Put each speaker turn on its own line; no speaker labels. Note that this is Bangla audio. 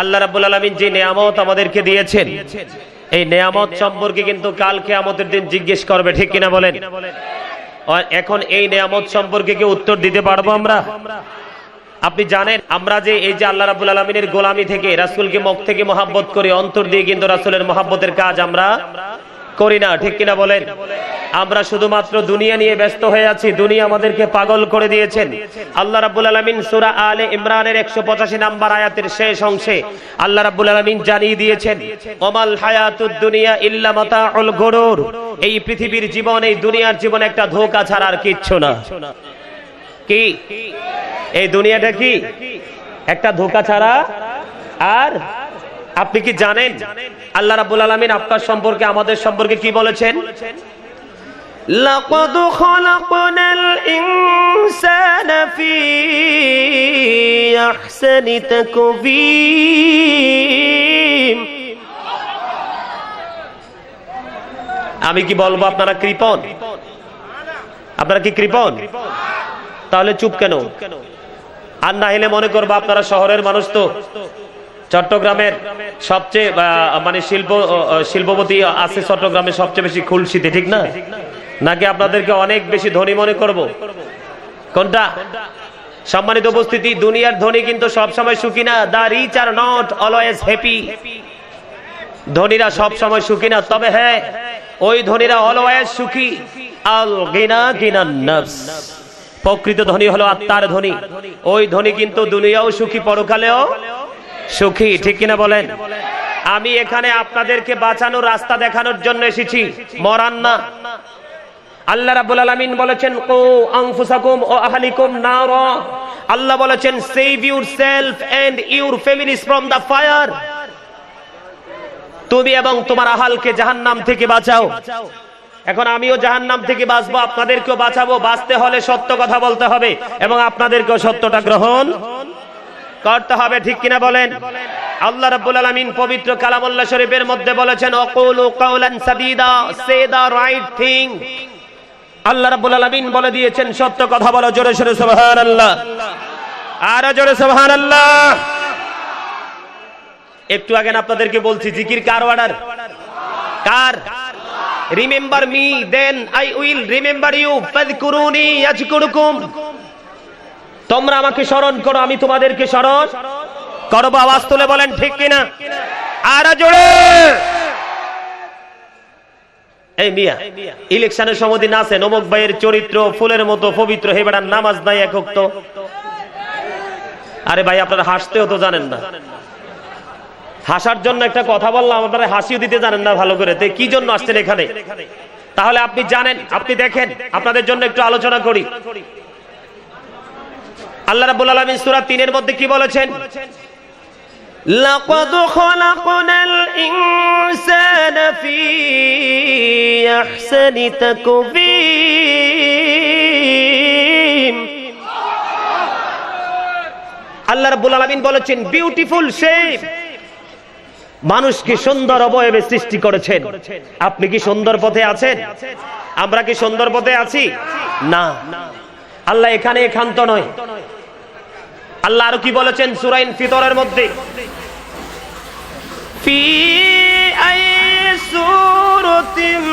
আল্লাহ রাব্বুল আলামিন যে নিয়ামত আমাদেরকে দিয়েছেন, এই নিয়ামত সম্পর্কে কিন্তু কাল কিয়ামতের দিন জিজ্ঞেস করবে, ঠিক কিনা বলেন? এখন এই নিয়ামত সম্পর্কে কি উত্তর দিতে পারবো আমরা? আপনি জানেন আমরা যে এই যে আল্লাহ রাব্বুল আলামিনের গোলামি থেকে, রাসূলকে মুখ থেকে মহব্বত করি, অন্তর দিয়ে কিন্তু রাসূলের মহব্বতের কাজ আমরা করি না, ঠিক কিনা বলেন? আমরা শুধুমাত্র দুনিয়া নিয়ে ব্যস্ত হয়ে আছি। দুনিয়া আমাদেরকে পাগল করে দিয়েছেন। আল্লাহ রাব্বুল আলামিন সূরা আলে ইমরানের 185 নম্বর আয়াতের শেষ অংশে আল্লাহ রাব্বুল আলামিন জানিয়ে দিয়েছেন, ওমাল হায়াতুদ দুনিয়া ইল্লা মাতাউল গুরুর। এই পৃথিবীর জীবন, এই দুনিয়ার জীবন একটা ধোঁকা ছাড়া আর কিচ্ছু না। কি এই দুনিয়াটা কি একটা ধোঁকা ছাড়া? আর আপনি কি জানেন আল্লাহ রাব্বুল আলামিন আপনার সম্পর্কে, আমাদের সম্পর্কে কি বলেছেন? লাকাদ খালাকনাল ইনসানা ফি আহসানি তাকওয়িম। আমি কি বলবো আপনারা কৃপণ? আপনারা কি কৃপণ? তাহলে চুপ কেন? আর না হলে মনে করবো আপনারা শহরের মানুষ, তো চট্টগ্রামের সবচেয়ে মানে শিল্পপতি আছে চট্টগ্রামের সবচেয়ে বেশি খুলশীতে, ঠিক না? নাকি আপনাদেরকে অনেক বেশি ধনী মনে করব? কোনটা? সম্মানিত উপস্থিতি, দুনিয়ার ধনী কিন্তু সব সময় সুখী না। The rich are not always happy. ধনীরা সব সময় সুখী না, তবে হ্যাঁ, ওই ধনীরা অলওয়েজ সুখী। আল গিনা গিনান নফস। প্রকৃত ধনী হলো আত্মার ধনী। ওই ধনী কিন্তু দুনিয়াও সুখী, পরকালেও সুখী, ঠিক কিনা বলেন? আমি এখানে আপনাদেরকে বাঁচানোর রাস্তা দেখানোর জন্য এসেছি, মরান না। আল্লাহ রাব্বুল আলামিন বলেছেন, কু আনফুসাকুম ওয়া আহলিকুম নারা। আল্লাহ বলেছেন, save yourself and your families from the fire. তুমি এবং তোমার আহলকে জাহান্নাম থেকে বাঁচাও। এখন আমিও জাহান্নাম থেকে বাঁচবো, আপনাদেরকেও বাঁচাবো। বাঁচতে হলে সত্য কথা বলতে হবে এবং আপনাদেরকেও সত্যটা গ্রহণ করতে হবে, ঠিক কিনা বলেন? আল্লাহ রাব্বুল আলামিন পবিত্র কালামুল্লাহ শরীফের মধ্যে বলেছেন, ওয়াকুলু কাওলান সাদীদা, সে দা রাইট থিং। আল্লাহ রাব্বুল আলামিন বলে দিয়েছেন, সত্য কথা বলো। জোরে জোরে সুবহানাল্লাহ, আর জোরে সুবহানাল্লাহ। একটু আগে আপনাদেরকে বলছি, জিকির কার অর্ডার? কার? Remember me then I will remember you, ফাযকুরুনি ইয়াযকুরুকুম। তোমরা আমাকে স্মরণ করো, আমি তোমাদেরকে স্মরণ করব। আওয়াজ তুলে বলেন, ঠিক কিনা? আর জোরে। এই মিয়া, ইলেকশনের সময় দিন আছে অমুক ভাইয়ের চরিত্র ফুলের মতো পবিত্র, হে বেড়ার নামাজ নাই একক তো। আরে ভাই, আপনারা হাসতেও তো জানেন না। হাসার জন্য একটা কথা বললাম, আপনারা হাসিও দিতে জানেন না ভালো করে। তো কি জন্য আসছেন এখানে? তাহলে আপনি জানেন, আপনি দেখেন, আপনাদের জন্য একটু আলোচনা করি। আল্লাহ রাব্বুল আলামিন সূরা 3 এর মধ্যে কি বলেছেন? লাকাদ খালাকনাল ইনসানা ফি আহসানি তাকওয়িম। আল্লাহ রাব্বুল আলামিন বলেছেন, বিউটিফুল শেপ। মানুষকে সুন্দর অবয়বে সৃষ্টি করেছেন। আপনি কি সুন্দর পথে আছেন? আমরা কি সুন্দর পথে আছি? না। আল্লাহ এখানে একান্ত নয়। আল্লাহ আরো কি বলেছেন সূরা ইনফিতরের মধ্যে? ফি আই সূরাতিন